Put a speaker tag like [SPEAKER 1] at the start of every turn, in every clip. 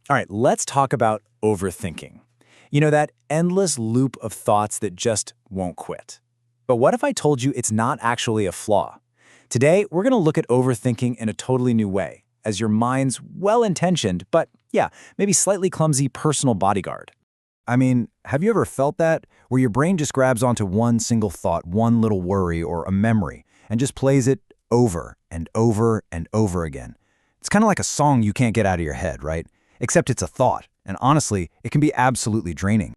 [SPEAKER 1] All right, let's talk about overthinking. That endless loop of thoughts that just won't quit. But what if I told you it's not actually a flaw? Today, we're going to look at overthinking in a totally new way, as your mind's well-intentioned, but yeah, maybe slightly clumsy personal bodyguard.
[SPEAKER 2] I mean, have you ever felt that? Where your brain just grabs onto one single thought, one little worry or a memory, and just plays it over and over and over again. It's kind of like a song you can't get out of your head, right? Except it's a thought, and honestly, it can be absolutely draining.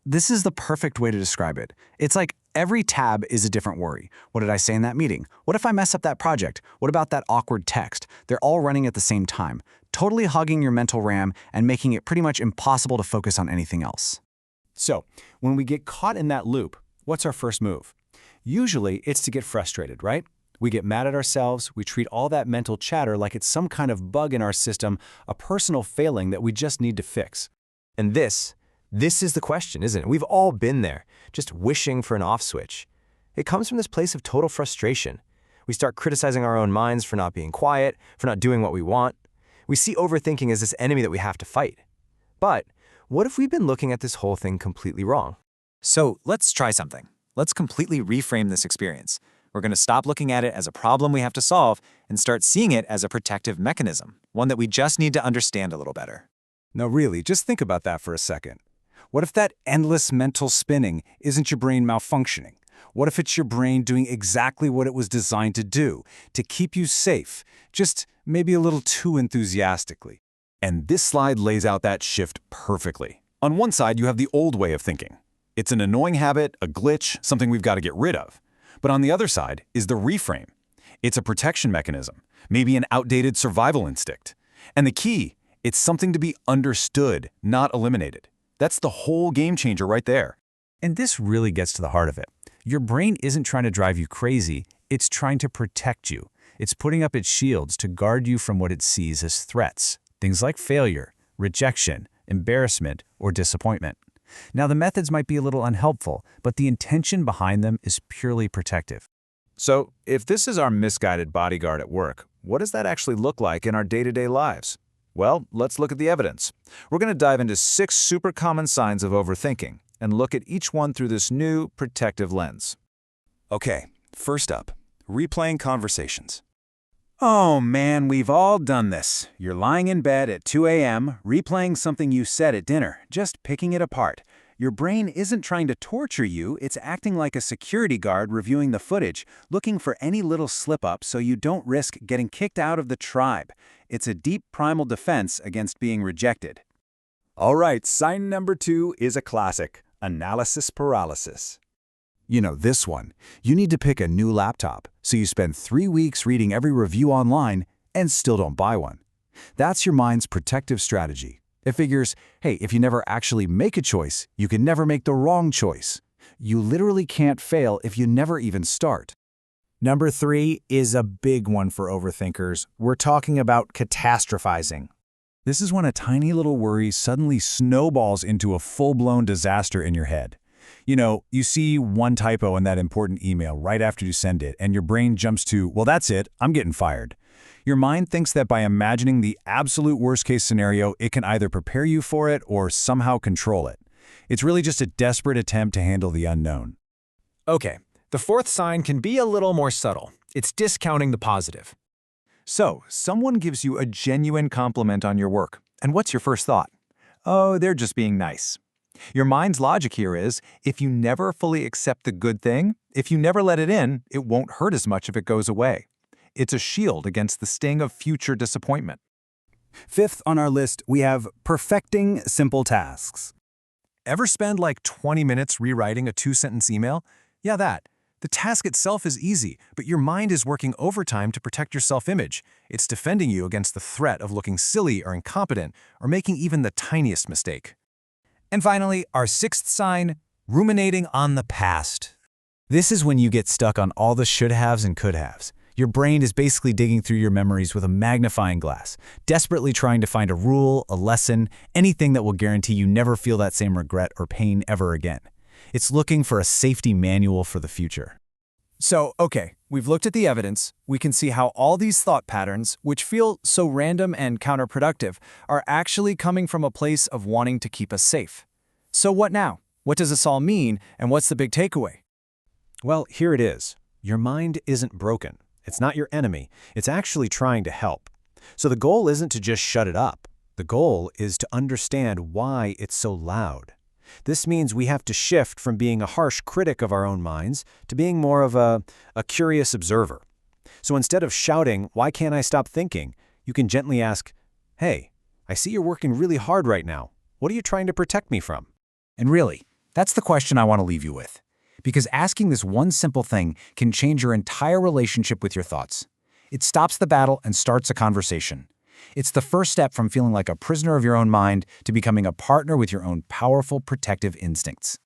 [SPEAKER 3] This is the perfect way to describe it. It's like every tab is a different worry. What did I say in that meeting? What if I mess up that project? What about that awkward text? They're all running at the same time, totally hogging your mental RAM and making it pretty much impossible to focus on anything else.
[SPEAKER 1] So, when we get caught in that loop, what's our first move? Usually, it's to get frustrated, right? We get mad at ourselves, we treat all that mental chatter like it's some kind of bug in our system, a personal failing that we just need to fix.
[SPEAKER 4] And this is the question, isn't it? We've all been there, just wishing for an off switch. It comes from this place of total frustration. We start criticizing our own minds for not being quiet, for not doing what we want. We see overthinking as this enemy that we have to fight. But what if we've been looking at this whole thing completely wrong?
[SPEAKER 1] So, let's try something. Let's completely reframe this experience. We're going to stop looking at it as a problem we have to solve and start seeing it as a protective mechanism, one that we just need to understand a little better.
[SPEAKER 2] No, really, just think about that for a second. What if that endless mental spinning isn't your brain malfunctioning? What if it's your brain doing exactly what it was designed to do, to keep you safe, just maybe a little too enthusiastically? And this slide lays out that shift perfectly. On one side, you have the old way of thinking. It's an annoying habit, a glitch, something we've got to get rid of. But on the other side is the reframe. It's a protection mechanism, maybe an outdated survival instinct. And the key, it's something to be understood, not eliminated. That's the whole game changer right there.
[SPEAKER 5] And this really gets to the heart of it. Your brain isn't trying to drive you crazy, it's trying to protect you. It's putting up its shields to guard you from what it sees as threats, things like failure, rejection, embarrassment, or disappointment. Now, the methods might be a little unhelpful, but the intention behind them is purely protective.
[SPEAKER 2] So, if this is our misguided bodyguard at work, what does that actually look like in our day-to-day lives? Well, let's look at the evidence. We're going to dive into 6 super common signs of overthinking and look at each one through this new protective lens. Okay, first up, replaying conversations. Oh man, we've all done this. You're lying in bed at 2 a.m., replaying something you said at dinner, just picking it apart. Your brain isn't trying to torture you, it's acting like a security guard reviewing the footage, looking for any little slip-up so you don't risk getting kicked out of the tribe. It's a deep primal defense against being rejected. All right, sign number 2 is a classic, analysis paralysis. This one. You need to pick a new laptop, so you spend 3 weeks reading every review online and still don't buy one. That's your mind's protective strategy. It figures, hey, if you never actually make a choice, you can never make the wrong choice. You literally can't fail if you never even start.
[SPEAKER 1] Number 3 is a big one for overthinkers. We're talking about catastrophizing.
[SPEAKER 2] This is when a tiny little worry suddenly snowballs into a full-blown disaster in your head. You see one typo in that important email right after you send it, and your brain jumps to, well, that's it, I'm getting fired. Your mind thinks that by imagining the absolute worst-case scenario, it can either prepare you for it or somehow control it. It's really just a desperate attempt to handle the unknown.
[SPEAKER 4] Okay, the 4th sign can be a little more subtle. It's discounting the positive.
[SPEAKER 1] So, someone gives you a genuine compliment on your work, and what's your first thought? Oh, they're just being nice. Your mind's logic here is, if you never fully accept the good thing, if you never let it in, it won't hurt as much if it goes away. It's a shield against the sting of future disappointment.
[SPEAKER 2] 5th on our list, we have perfecting simple tasks.
[SPEAKER 5] Ever spend like 20 minutes rewriting a 2-sentence email? Yeah, that. The task itself is easy, but your mind is working overtime to protect your self-image. It's defending you against the threat of looking silly or incompetent or making even the tiniest mistake.
[SPEAKER 1] And finally, our 6th sign, ruminating on the past. This is when you get stuck on all the should-haves and could-haves. Your brain is basically digging through your memories with a magnifying glass, desperately trying to find a rule, a lesson, anything that will guarantee you never feel that same regret or pain ever again. It's looking for a safety manual for the future.
[SPEAKER 6] So, okay, we've looked at the evidence. We can see how all these thought patterns, which feel so random and counterproductive, are actually coming from a place of wanting to keep us safe. So what now? What does this all mean, and what's the big takeaway?
[SPEAKER 2] Well, here it is. Your mind isn't broken. It's not your enemy. It's actually trying to help. So the goal isn't to just shut it up. The goal is to understand why it's so loud. This means we have to shift from being a harsh critic of our own minds to being more of a curious observer. So instead of shouting, "Why can't I stop thinking?" you can gently ask, "Hey, I see you're working really hard right now. What are you trying to protect me from?"
[SPEAKER 3] And really, that's the question I want to leave you with. Because asking this one simple thing can change your entire relationship with your thoughts. It stops the battle and starts a conversation. It's the first step from feeling like a prisoner of your own mind to becoming a partner with your own powerful protective instincts.